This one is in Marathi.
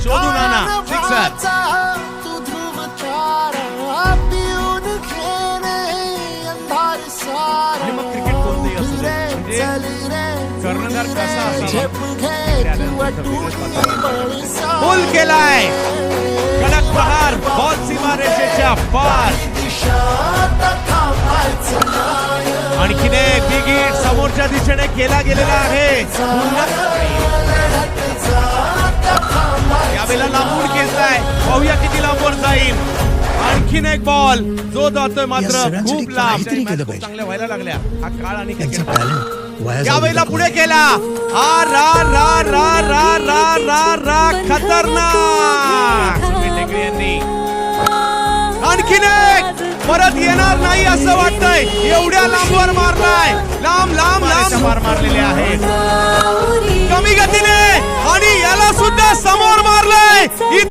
शोधून आणा सिक्सर. आणि मग क्रिकेट कोणतंही असू दे, म्हणजे कर्णधार कसा असावा. पूल केलाय, कडक प्रहार, बॉल सीमारेषेच्या पार. आणखीन एक बिग हिट समोरच्या दिशेने केला गेलेला आहे. यावेळेला लांबून खेचलाय, पाहूया किती लांबवर जाईल. आणखीन एक बॉल जो जातोय मात्र खूप लांब. चांगल्या व्हायला लागल्या हा काळ आणि यावेळेला पुढे केला. हा रा रा रा रा रा रा रा खतरनाक. आणखीन एक परत येणार नाही असं वाटतंय. एवढ्या लांबवर मारलाय, लांब लांब लांब मार मारलेले आहेत कमी गतीने. आणि याला सुद्धा समोर